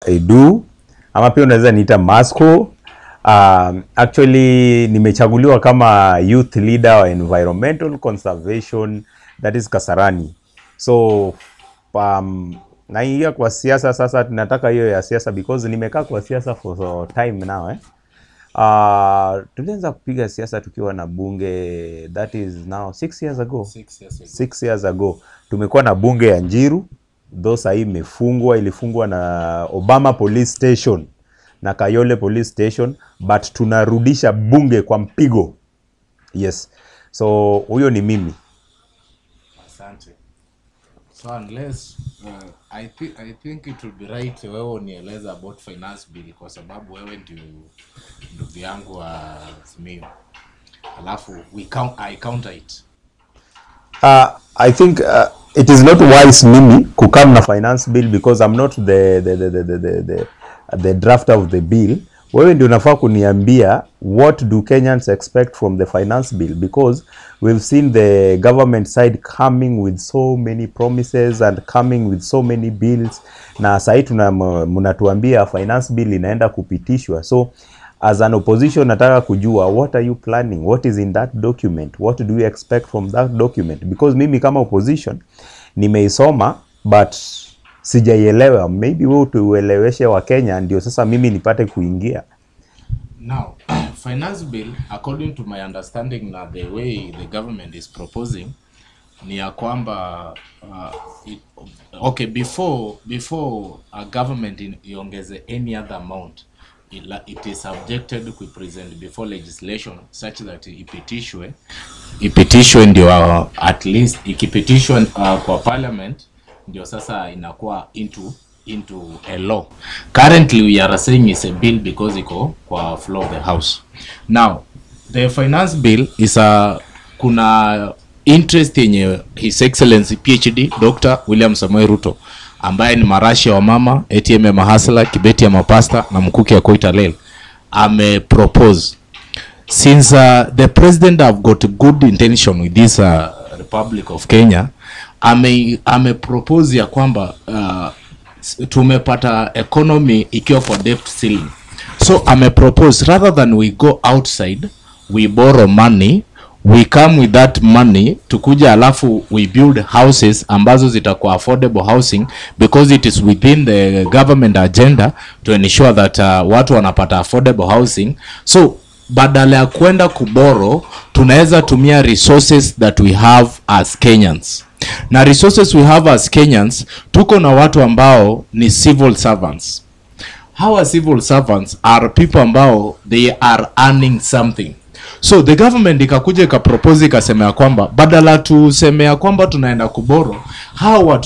Edu, ama pia unaweza niita Masco. Actually nimechaguliwa kama youth leader wa environmental conservation, that is Kasarani. So naingia kwa siasa sasa, tunataka hiyo ya siasa because nimekaa kwa siasa for time now tulianza kupiga siasa tukiwa na bunge, that is now 6 years ago. 6 years ago tumekuwa na bunge ya Njiru, though hii imefungwa, ilifungwa na Obama police station na Kayole police station, but tunarudisha bunge kwa mpigo. Yes, so huyo ni mimi. Asante. So unless I think it would be right wewe unieleza about finance bill kwa sababu wewe ndio ndugu yangu wa Simiyu. Alafu I counter it. I think it is not wise mimi kukam na finance bill because I'm not the drafter of the bill. Wewe ndio unafaa kuniambia what do Kenyans expect from the finance bill, because we've seen the government side coming with so many promises and coming with so many bills, na sasa mnatuambia finance bill inaenda kupitishwa. So as an opposition nataka kujua what are you planning, what is in that document, what do you expect from that document, because mimi kama opposition nimeisoma but sijaielewa. Maybe wewe tueleweshe wa Kenya ndio sasa mimi nipate kuingia. Now finance bill, according to my understanding na the way the government is proposing, ni ya kwamba okay, before a government iongeze any other amount, it is subjected to present before legislation such that ipitishwe ndio at least ikipitishwe kwa parliament ndio sasa inakuwa into a law. Currently we are saying it's a bill because iko kwa floor of the house. Now the finance bill is kuna interest yenye His Excellency PhD Dr. William Samoei Ruto ambaye ni marashi wa mama, ATM ya mahasla, kibeti ya mapasta na mkuki ya Koitalel propose. Since the president have got good intention with this Republic of Kenya, propose ya kwamba tumepata economy ikiwa kwa debt ceiling. So propose rather than we go outside, we borrow money, we come with that money tukuja alafu we build houses ambazo zitakuwa affordable housing, because it is within the government agenda to ensure that watu wanapata affordable housing. So badala ya kwenda kuboro, tunaweza tumia resources that we have as Kenyans. Na resources we have as Kenyans, tuko na watu ambao ni civil servants. Hawa civil servants are people ambao they are earning something. So the government ikakuja ikapropose ikasema ya kwamba badala tuseme ya kwamba tunaenda kuboro,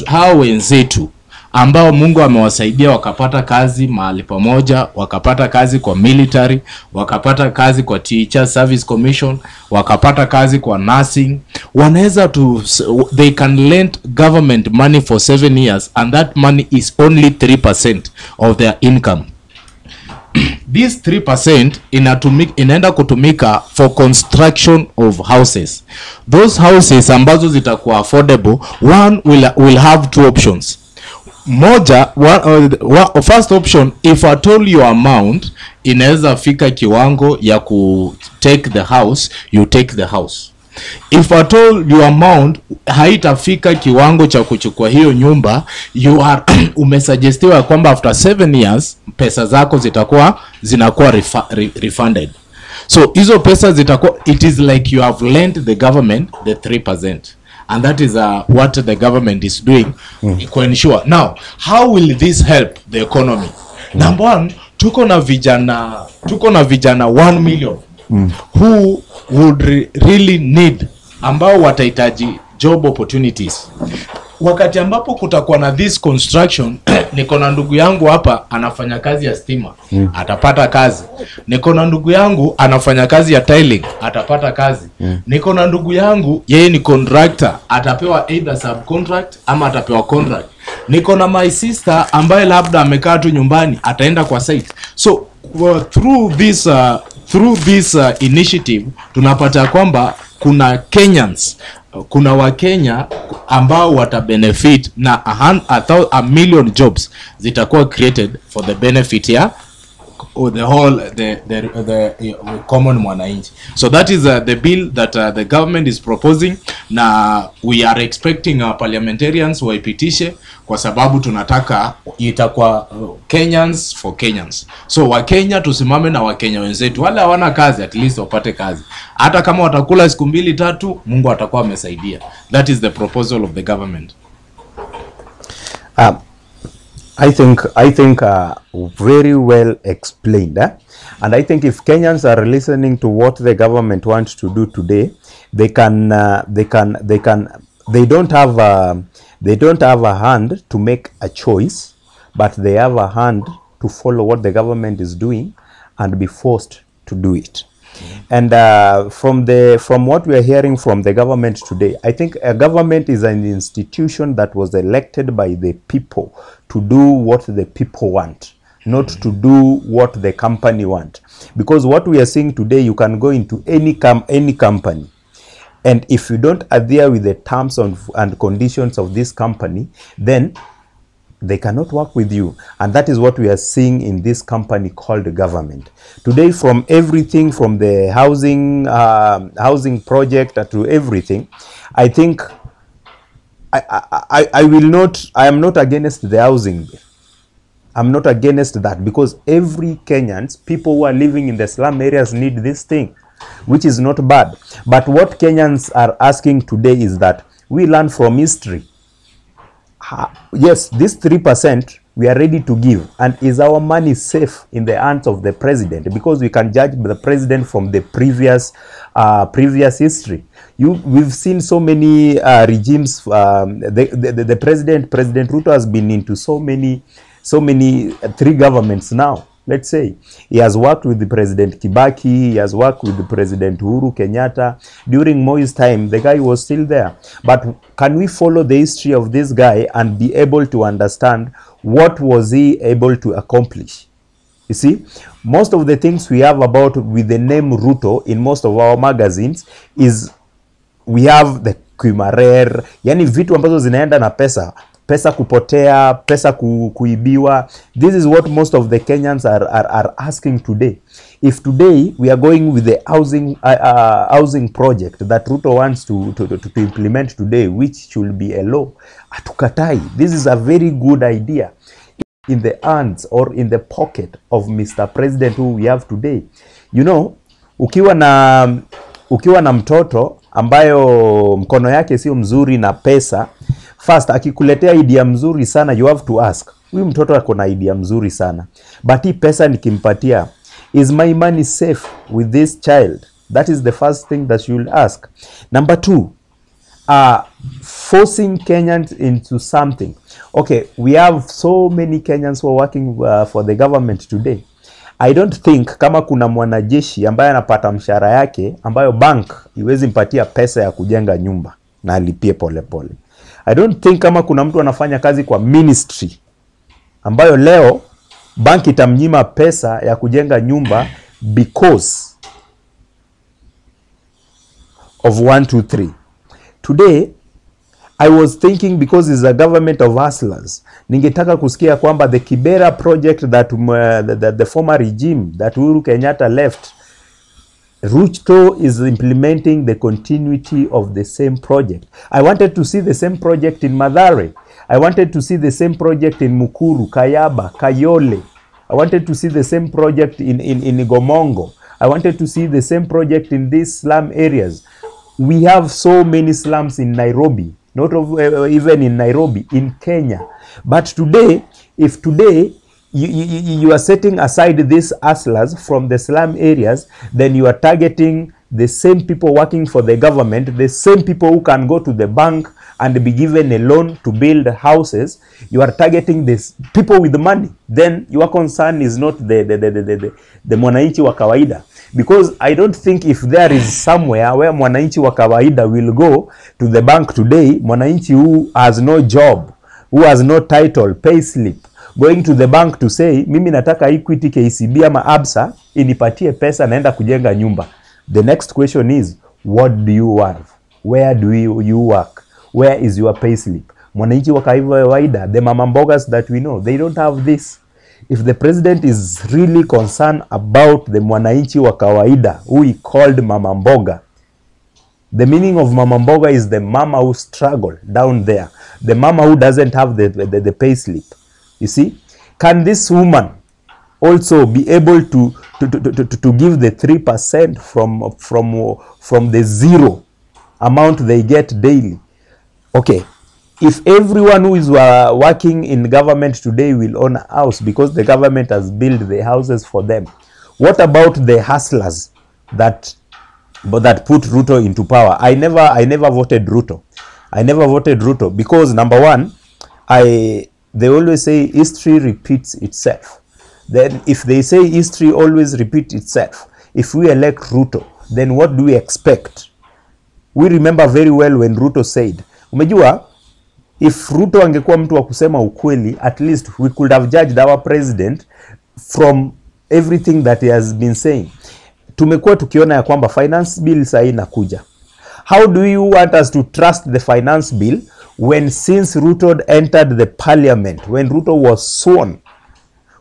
hao wenzetu ambao Mungu amewasaidia wakapata kazi mahali pamoja, wakapata kazi kwa military, wakapata kazi kwa Teacher Service Commission, wakapata kazi kwa nursing, wanaweza they can lend government money for 7 years and that money is only 3% of their income. This 3% inaenda kutumika for construction of houses. Those houses ambazo zitakuwa affordable, one will have 2 options. First option, if at all your amount inaweza fika kiwango ya ku take the house, you take the house. If at all your amount haitafika kiwango cha kuchukua hiyo nyumba, you are umesuggestiwa kwamba after 7 years pesa zako zinakuwa refunded. So hizo pesa zitakuwa, it is like you have lent the government the 3%. And that is what the government is doing to ensure. Now, how will this help the economy? Number one, tuko na vijana 1 million who would really need, ambao watahitaji job opportunities. Wakati ambapo kutakuwa na this construction, niko na ndugu yangu hapa anafanya kazi ya stima, atapata kazi. Niko na ndugu yangu anafanya kazi ya tiling, atapata kazi. Niko na ndugu yangu yeye ni contractor, atapewa either subcontract ama atapewa contract. Niko na my sister ambaye labda amekaa tu nyumbani, ataenda kwa site. So through this initiative tunapata kwamba kuna Kenyans kuna Wakenya ambao wata benefit na a million jobs zitakuwa created for the benefit ya the whole the common mwananchi. So that is the bill that the government is proposing, na we are expecting our parliamentarians waipitishe kwa sababu tunataka itakuwa Kenyans for Kenyans. So Wakenya tusimame na Wakenya wenzetu, wale hawana kazi at least wapate kazi, hata kama watakula siku 2-3 Mungu atakuwa amesaidia. That is the proposal of the government. I think very well explained, and I think if Kenyans are listening to what the government wants to do today, they don't have a hand to make a choice, but they have a hand to follow what the government is doing and be forced to do it. And from what we are hearing from the government today, I think a government is an institution that was elected by the people to do what the people want, not to do what the company want. Because what we are seeing today, you can go into any company, and if you don't adhere with the terms and conditions of this company, then they cannot work with you. And that is what we are seeing in this company called the government today. From everything, from the housing project to everything, I think I am not against the housing bill. I'm not against that, because every Kenyans, people who are living in the slum areas, need this thing, which is not bad. But what Kenyans are asking today is that we learn from history. Yes, this 3% we are ready to give, and is our money safe in the hands of the president? Because we can judge the president from the previous history. We've seen so many regimes. The president Ruto has been into so many 3 governments now. Let's say he has worked with the President Kibaki, he has worked with the President Uhuru Kenyatta. During Moi's time, the guy was still there. But can we follow the history of this guy and be able to understand what was he able to accomplish? You see, most of the things we have about with the name Ruto in most of our magazines is we have the Kumarer, yani vitu ambazo zinaenda na pesa kupotea, pesa kuibiwa. This is what most of the Kenyans are asking today. If today we are going with the housing project that Ruto wants to implement today, which should be a law, atukatai. This is a very good idea in the hands or in the pocket of Mr. President who we have today. You know, ukiwa na mtoto ambayo mkono yake sio mzuri na pesa, first akikuletea idea mzuri sana, you have to ask, huyu mtoto ako na idea mzuri sana, but hii pesa nikimpatia, is my money safe with this child? That is the first thing that you will ask. Number 2, forcing Kenyans into something. Okay, we have so many Kenyans who are working for the government today. I don't think kama kuna mwanajeshi ambaye anapata mshahara yake ambayo bank iwezi mpatia pesa ya kujenga nyumba na alipie pole. I don't think kama kuna mtu anafanya kazi kwa ministry ambayo leo bank itamnyima pesa ya kujenga nyumba because of 1, 2, 3. Today I was thinking, because it's a government of hustlers, ningetaka kusikia kwamba the Kibera project that the former regime that Uhuru Kenyatta left, Ruto is implementing the continuity of the same project. I wanted to see the same project in Mathare. I wanted to see the same project in Mukuru, Kayaba, Kayole. I wanted to see the same project in Gomongo. I wanted to see the same project in these slum areas. We have so many slums in Nairobi, not even in Nairobi, in Kenya. But today, if today you are setting aside these hustlers from the slum areas, then you are targeting the same people working for the government, the same people who can go to the bank and be given a loan to build houses. You are targeting this people with the money. Then your concern is not the mwananchi wa kawaida. Because I don't think if there is somewhere where mwananchi wa kawaida will go to the bank today, mwananchi who has no job, who has no title, pay slip, going to the bank to say, mimi nataka Equity, KCB ama Absa inipatie pesa naenda kujenga nyumba. The next question is, what do you want? Where do you work? Where is your pay slip? Mwananchi wa kawaida, the mama mbogas that we know, they don't have this. If the president is really concerned about the mwananchi wa kawaida, who he called mama mboga, the meaning of mama mboga is the mama who struggle down there, the mama who doesn't have the pay slip. You see, can this woman also be able to give the 3% from the zero amount they get daily? Okay, if everyone who is working in government today will own a house because the government has built the houses for them, what about the hustlers that put Ruto into power? I never voted Ruto. I never voted Ruto because, number one, they always say history repeats itself. Then if they say history always repeats itself, if we elect Ruto, then what do we expect? We remember very well when Ruto said, umejua, if Ruto angekuwa mtu wa kusema ukweli, at least we could have judged our president from everything that he has been saying. Tumekuwa tukiona ya kwamba finance bill sasa inakuja. How do you want us to trust the finance bill when since Ruto entered the parliament, when Ruto was sworn,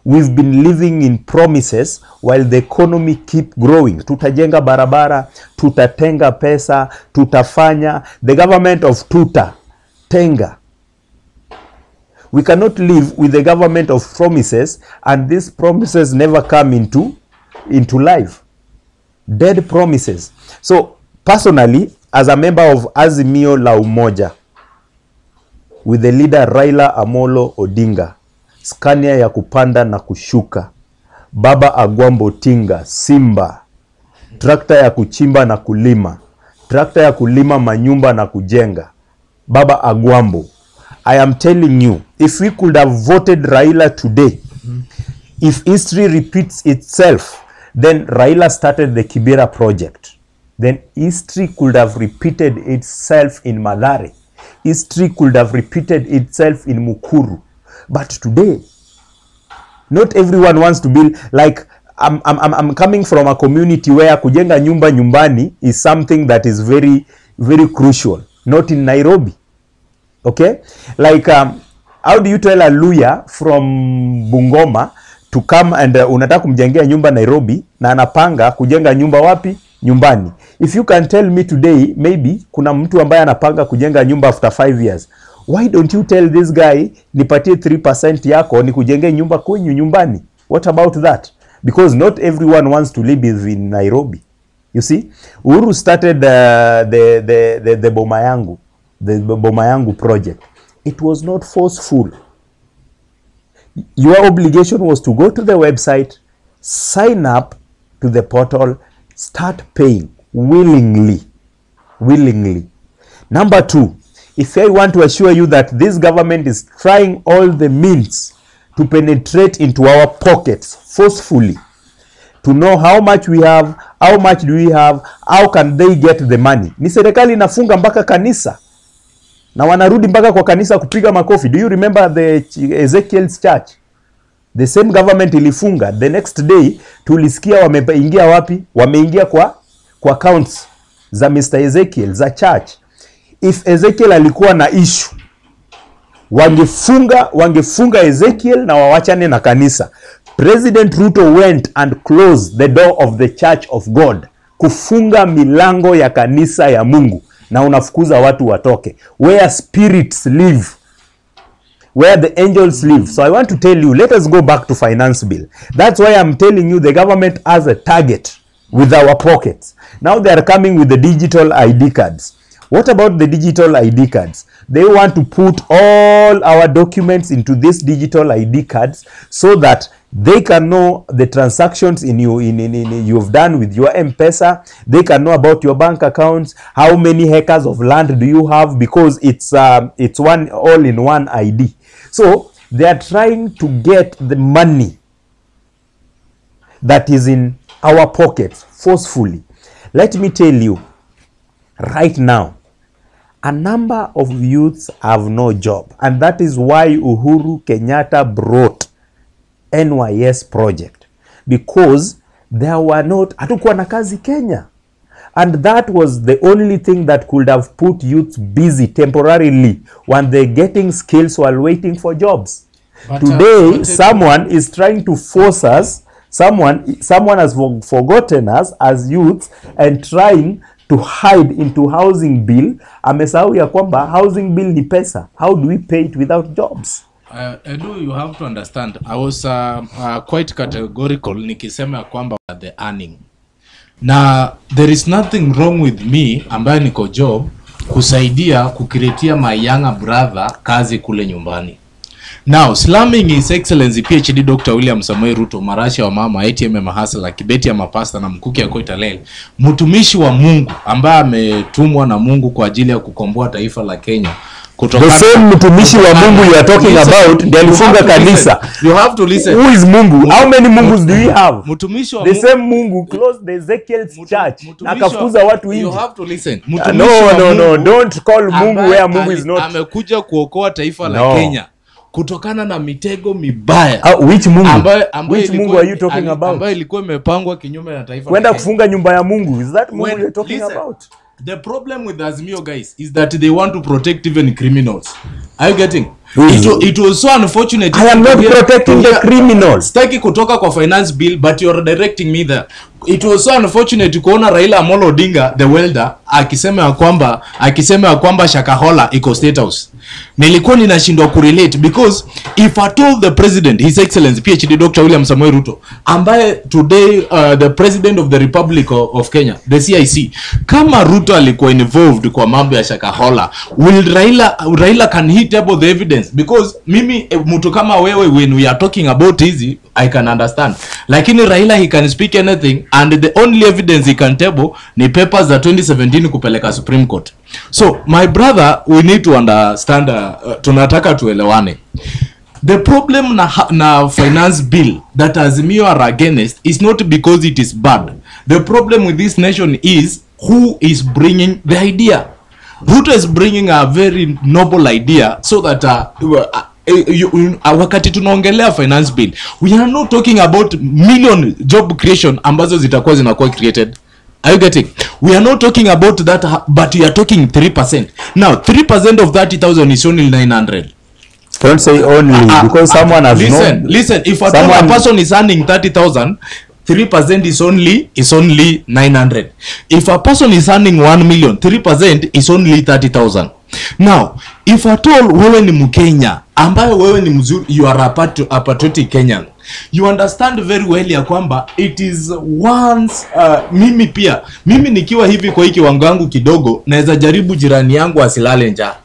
we've been living in promises while the economy keep growing? Tutajenga barabara, tutatenga pesa, tutafanya. The government of tuta, tenga. We cannot live with the government of promises and these promises never come into life. Dead promises. So personally, as a member of Azimio la Umoja, with the leader Raila Amolo Odinga, Scania ya kupanda na kushuka, Baba Agwambo Tinga, Simba, trakta ya kuchimba na kulima, trakta ya kulima manyumba na kujenga, Baba Agwambo, I am telling you, if we could have voted Raila today, if history repeats itself, then Raila started the Kibera project. Then history could have repeated itself in Mathare. History could have repeated itself in Mukuru. But today, not everyone wants to build. Like, I'm coming from a community where kujenga nyumba nyumbani is something that is very, very crucial. Not in Nairobi. Okay? Like, how do you tell a Luya from Bungoma to come and unataka kumjengea nyumba Nairobi na anapanga kujenga nyumba wapi? Nyumbani. If you can tell me today, maybe kuna mtu ambaye anapanga kujenga nyumba after 5 years. Why don't you tell this guy, nipatie 3% yako ni kujenge nyumba kwenyu nyumbani? What about that? Because not everyone wants to live in Nairobi. You see, Uhuru started the Boma Yangu project. It was not forceful. Your obligation was to go to the website, sign up to the portal, start paying willingly. Number two, if I want to assure you that this government is trying all the means to penetrate into our pockets forcefully, to know how much we have, how much do we have, how can they get the money. Ni serikali inafunga mpaka kanisa na wanarudi mpaka kwa kanisa kupiga makofi. Do you remember the Ezekiel's church? The same government ilifunga. The next day tulisikia wameingia wapi? Wameingia kwa accounts za Mr. Ezekiel za church. If Ezekiel alikuwa na issue, wangefunga Ezekiel na wawachane na kanisa. President Ruto went and closed the door of the church of God. Kufunga milango ya kanisa ya Mungu na unafukuza watu watoke. Where spirits live, where the angels live. So I want to tell you, let us go back to finance bill. That's why I'm telling you the government has a target with our pockets. Now they are coming with the digital ID cards. What about the digital ID cards? They want to put all our documents into these digital ID cards so that they can know the transactions you've done with your M-Pesa. They can know about your bank accounts, how many acres of land do you have, because it's one all-in-one ID. So they are trying to get the money that is in our pockets forcefully. Let me tell you, right now, a number of youths have no job, and that is why Uhuru Kenyatta brought NYS project, because there were not, hatukuwa na kazi Kenya. And that was the only thing that could have put youth busy temporarily when they're getting skills while waiting for jobs. But, today, someone is trying to force us, someone has forgotten us as youths and trying to hide into housing bill. Amesahau ya kwamba housing bill ni pesa. How do we pay it without jobs? Edu, you have to understand, I was quite categorical nikisema kwamba the earning. Na there is nothing wrong with me ambaye niko job kusaidia kukiretia my younger brother kazi kule nyumbani. Now, slamming His Excellency PhD Dr. William Samoei Ruto, marasha wa mama, ATM mahasala, kibeti ya mapasta na mkuki ya koita lele, mtumishi wa Mungu ambaye ametumwa na Mungu kwa ajili ya kukomboa taifa la Kenya. The same mtumishi wa Mungu you are talking about, ndiye alifunga kanisa. You have to listen. Who is Mungu? How many Mungus do we have? Mtumishi wa the same Mungu closed the Ezekiel's church na akafuza watu nje. You have to listen. No, don't call Mungu where Mungu is not. Amekuja kuokoa taifa la Kenya kutokana na mitego mibaya. Which Mungu? Which Mungu are you talking about? Ambaye ilikuwa imepangwa kinyume na taifa. Kwenda kufunga nyumba ya Mungu. Is that Mungu you're talking about? The problem with Azimio, guys, is that they want to protect even criminals. Are you getting? It was so unfortunate. I am not protecting the criminals. Staki kutoka kwa finance bill, but you're directing me there. It was so unfortunate kuona Raila Amolo Odinga, the welder, akisema ya kwamba Shakahola iko State House. Nilikuwa ninashindwa kurelate because if I told the president, His Excellency PhD Dr. William Samoei Ruto, ambaye today the president of the Republic of Kenya, the CIC, kama Ruto alikuwa involved kwa mambo ya Shakahola, will Raila can he table the evidence? Because mimi mtu kama wewe, when we are talking about easy, I can understand. Lakini Raila, he can speak anything, and the only evidence he can table ni papers za 2017 kupeleka Supreme Court. So my brother, we need to understand, tunataka tuelewane. The problem na finance bill that Azimio are against is not because it is bad. The problem with this nation is who is bringing the idea. Ruto is bringing a very noble idea so that wakati tunaongelea finance bill, we are not talking about million job creation ambazo zitakuwa zinakuwa created. Are you getting? We are not talking about that, but we are talking 3%. Now, 3% of 30,000 is only 900. Don't say only, because someone has Listen, if a person is earning 30,000, 3% is only 900. If a person is earning 1 million, 3% is only 30,000. Now, if at all wewe ni Mkenya, ambaye wewe ni mzuri, you are a patriotic Kenyan, you understand very well ya kwamba it is once mimi nikiwa hivi kwa hiki wangu wangu kidogo, naweza jaribu jirani yangu asilale njaa.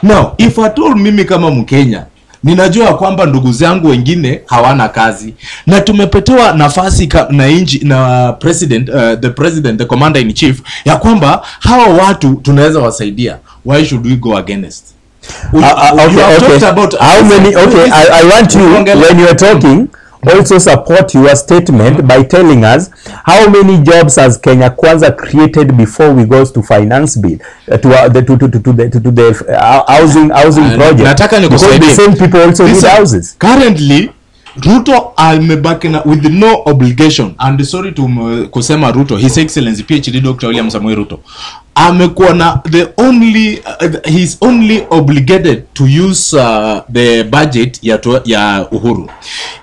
Now, if at all mimi kama Mkenya, ninajua kwamba ndugu zangu wengine hawana kazi, na tumepetewa nafasi na inji na president, the commander in chief, ya kwamba hawa watu tunaweza wasaidia. Why should we go against? About how many? Okay, I want you, when you are talking, also support your statement by telling us how many jobs has Kenya Kwanza created before we go to finance bill, to the housing project. Because the same people also need houses. Currently, Ruto amebaki with no obligation, and sorry to kusema Ruto, His Excellency PhD Dr. William Samoei Ruto, amekuwa na he's only obligated to use the budget ya Uhuru.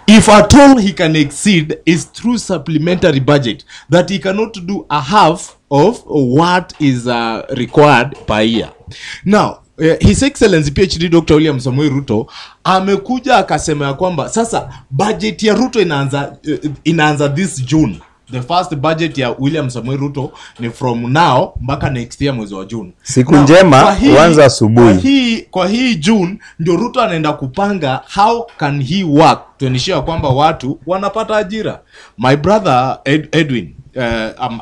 If at all he can exceed, is through supplementary budget that he cannot do a half of what is required per year. Now, His Excellency PhD Dr. William Samoei Ruto amekuja akasema ya kwamba sasa budget ya Ruto inaanza this June. The first budget ya William Samoei Ruto ni from now mpaka next year mwezi wa June. Siku njema kwanza asubuhi. Kwa hii June ndio Ruto anaenda kupanga how can he work to ensure kwamba watu wanapata ajira. My brother Edwin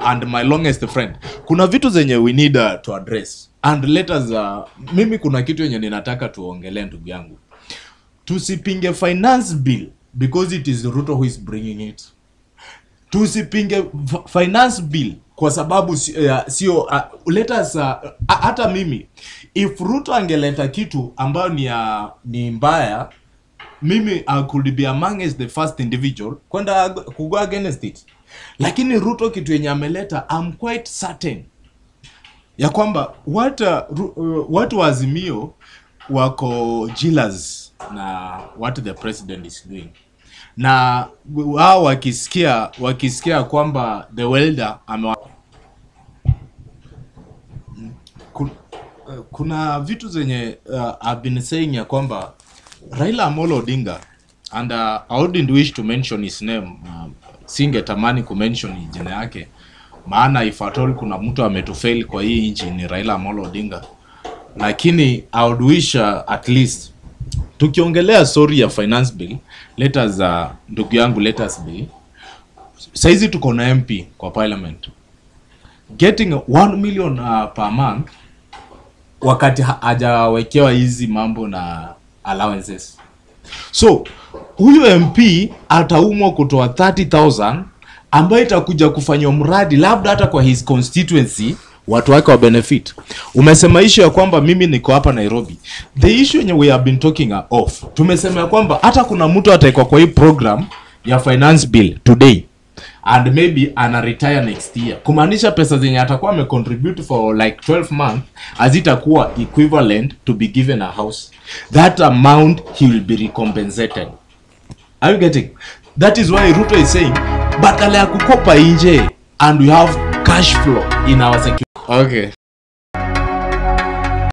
and my longest friend, kuna vitu zenye we need to address. And let us mimi kuna kitu yenye ninataka tuongelee ndugu yangu. Tusipinge finance bill because it is Ruto who is bringing it. Tusipinge finance bill kwa sababu sio let us hata mimi, if Ruto angeleta kitu ambayo ni mbaya, mimi I could be amongst the first individual kwenda kugo against it. Lakini Ruto kitu yenye ameleta, I'm quite certain ya kwamba watu wa Azimio wako jealous na what the president is doing, na wao wakisikia kwamba the welder kuna vitu zenye I've been saying ya kwamba Raila Amolo Odinga, and I wouldn't wish to mention his name, singetamani kumention jina yake, maana if at all kuna mtu ametufail kwa hii nchi ni Raila Amolo Odinga, lakini I would wish at least tukiongelea story ya finance bill, let us ndugu yangu, let us be saizi tuko na MP kwa parliament getting 1 million per month, wakati hajawekewa hizi mambo na allowances. So huyu MP ataumwa kutoa 30,000 ambayo itakuja kufanywa mradi labda hata kwa his constituency, watu wake wa benefit. Umesema issue ya kwamba mimi niko hapa Nairobi. The issue yenye we have been talking of, tumesema ya kwamba hata kuna mtu ataikwa kwa hii program ya finance bill today and maybe ana retire next year, kumaanisha pesa zenye atakuwa amecontribute for like 12 months azitakuwa equivalent to be given a house. That amount he will be recompensated. Are you getting? That is why Ruto is saying badala ya kukopa nje and we have cash flow in our security. Okay.